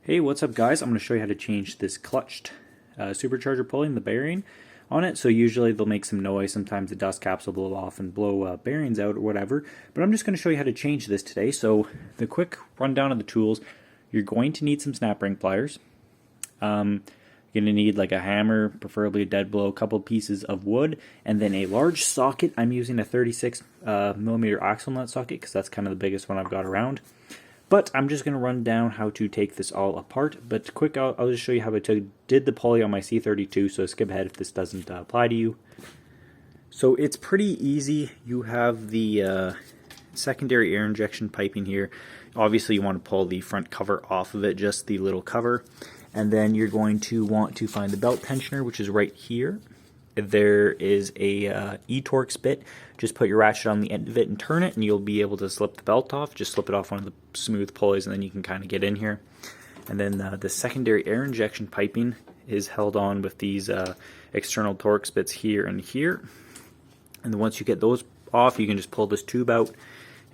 Hey, what's up guys? I'm going to show you how to change this clutched supercharger pulley and the bearing on it. So usually they'll make some noise, sometimes the dust caps will blow off and blow bearings out or whatever, but I'm just going to show you how to change this today. So the quick rundown of the tools: you're going to need some snap ring pliers, you're going to need like a hammer, preferably a dead blow, a couple pieces of wood, and then a large socket. I'm using a 36 millimeter axle nut socket because that's kind of the biggest one I've got around. But I'm just going to run down how to take this all apart. But quick, I'll just show you how I did the pulley on my C32, so skip ahead if this doesn't apply to you. So it's pretty easy. You have the secondary air injection piping here. Obviously you want to pull the front cover off of it, just the little cover. And then you're going to want to find the belt tensioner, which is right here. There is a e-torque bit. Just put your ratchet on the end of it and turn it, and you'll be able to slip the belt off. Just slip it off one of the smooth pulleys, and then you can kind of get in here. And then the secondary air injection piping is held on with these external torque bits here and here. And then once you get those off, you can just pull this tube out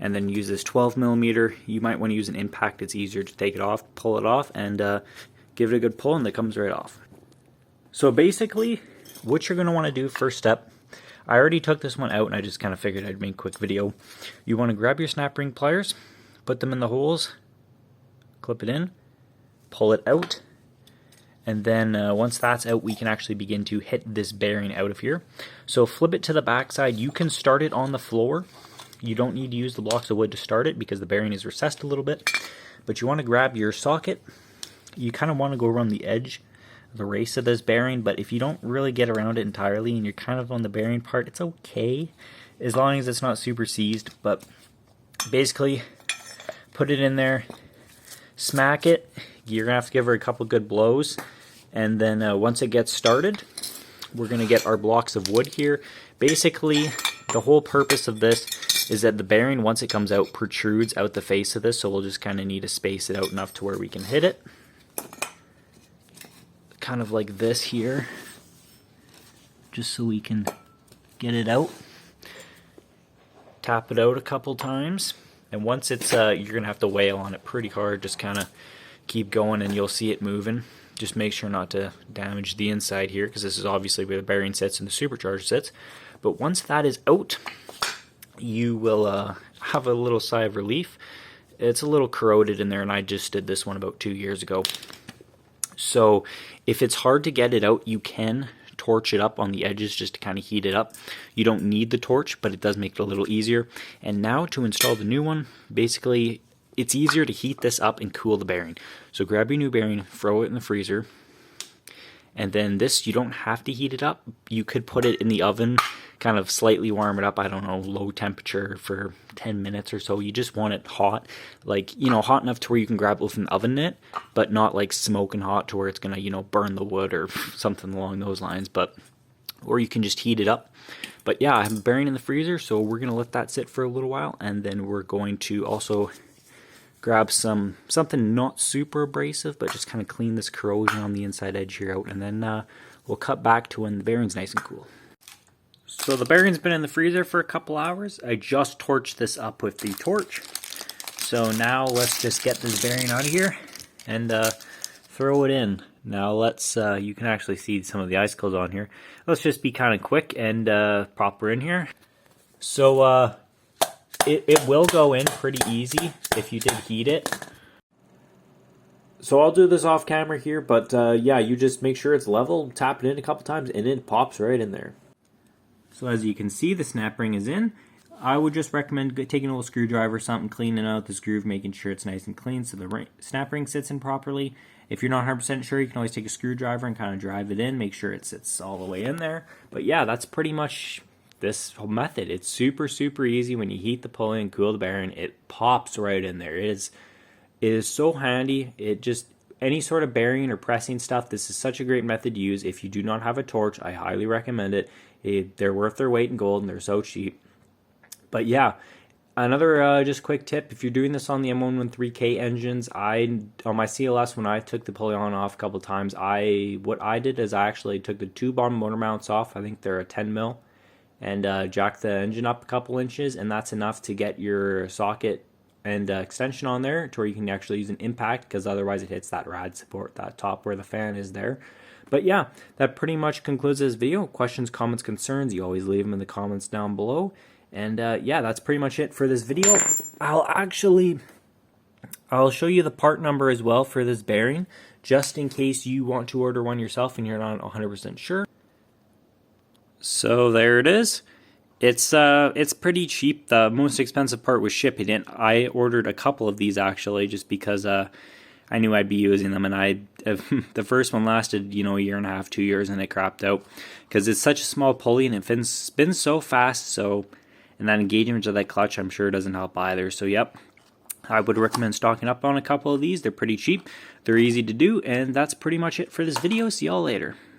and then use this 12 millimeter. You might want to use an impact. It's easier to take it off, pull it off, and give it a good pull, and it comes right off. So basically, what you're going to want to do, first step, I already took this one out and I just kind of figured I'd make a quick video. You want to grab your snap ring pliers, put them in the holes, clip it in, pull it out, and then once that's out, we can actually begin to hit this bearing out of here. So flip it to the back side. You can start it on the floor. You don't need to use the blocks of wood to start it because the bearing is recessed a little bit. But you want to grab your socket. You kind of want to go around the edge, the race of this bearing, but if you don't really get around it entirely and you're kind of on the bearing part, it's okay as long as it's not super seized. But basically, put it in there, smack it. You're gonna have to give her a couple good blows, and then once it gets started, we're gonna get our blocks of wood here. Basically, the whole purpose of this is that the bearing, once it comes out, protrudes out the face of this, so we'll just kind of need to space it out enough to where we can hit it. Kind of like this here, just so we can get it out. Tap it out a couple times, and once it's you're gonna have to wail on it pretty hard. Just kind of keep going and you'll see it moving. Just make sure not to damage the inside here, because this is obviously where the bearing sits and the supercharger sits. But once that is out, you will have a little sigh of relief. It's a little corroded in there, and I just did this one about 2 years ago. So if it's hard to get it out, you can torch it up on the edges just to kind of heat it up. You don't need the torch, but it does make it a little easier. And now to install the new one, basically it's easier to heat this up and cool the bearing. So grab your new bearing, throw it in the freezer, and then this, you don't have to heat it up. You could put it in the oven, kind of slightly warm it up, I don't know, low temperature for 10 minutes or so. You just want it hot, like, you know, hot enough to where you can grab it with an oven mitt, but not like smoking hot to where it's gonna, you know, burn the wood or something along those lines. But or you can just heat it up. But yeah, I have a bearing in the freezer, so we're gonna let that sit for a little while, and then we're going to also grab something not super abrasive, but just kind of clean this corrosion on the inside edge here out, and then we'll cut back to when the bearing's nice and cool. So the bearing's been in the freezer for a couple hours. I just torched this up with the torch. So now let's just get this bearing out of here and throw it in. Now let's, you can actually see some of the icicles on here. Let's just be kind of quick and pop her in here. So it will go in pretty easy if you did heat it. So I'll do this off camera here, but yeah, you just make sure it's level, tap it in a couple times, and it pops right in there. So as you can see, the snap ring is in. I would just recommend taking a little screwdriver or something, cleaning out this groove, making sure it's nice and clean so the snap ring sits in properly. If you're not 100% sure, you can always take a screwdriver and kind of drive it in, make sure it sits all the way in there. But yeah, that's pretty much this whole method. It's super, super easy. When you heat the pulley and cool the bearing, it pops right in there. It is so handy. It just, any sort of bearing or pressing stuff, this is such a great method to use. If you do not have a torch, I highly recommend it. They're worth their weight in gold and they're so cheap. But yeah, another just quick tip: if you're doing this on the M113K engines, on my CLS, when I took the pulley on and off a couple times, what I did is I actually took the two bottom motor mounts off. I think they're a 10 mil, and jacked the engine up a couple inches, and that's enough to get your socket and extension on there to where you can actually use an impact, because otherwise it hits that rad support, that top where the fan is there. But yeah, that pretty much concludes this video. Questions, comments, concerns, you always leave them in the comments down below. And yeah, that's pretty much it for this video. I'll show you the part number as well for this bearing, just in case you want to order one yourself and you're not 100% sure. So there it is. It's pretty cheap. The most expensive part was shipping it. I ordered a couple of these actually, just because I knew I'd be using them, and the first one lasted, a year and a half, 2 years, and it crapped out because it's such a small pulley and it spins so fast. So, and that engagement of that clutch, I'm sure, doesn't help either. So yep, I would recommend stocking up on a couple of these. They're pretty cheap, they're easy to do, and that's pretty much it for this video. See y'all later.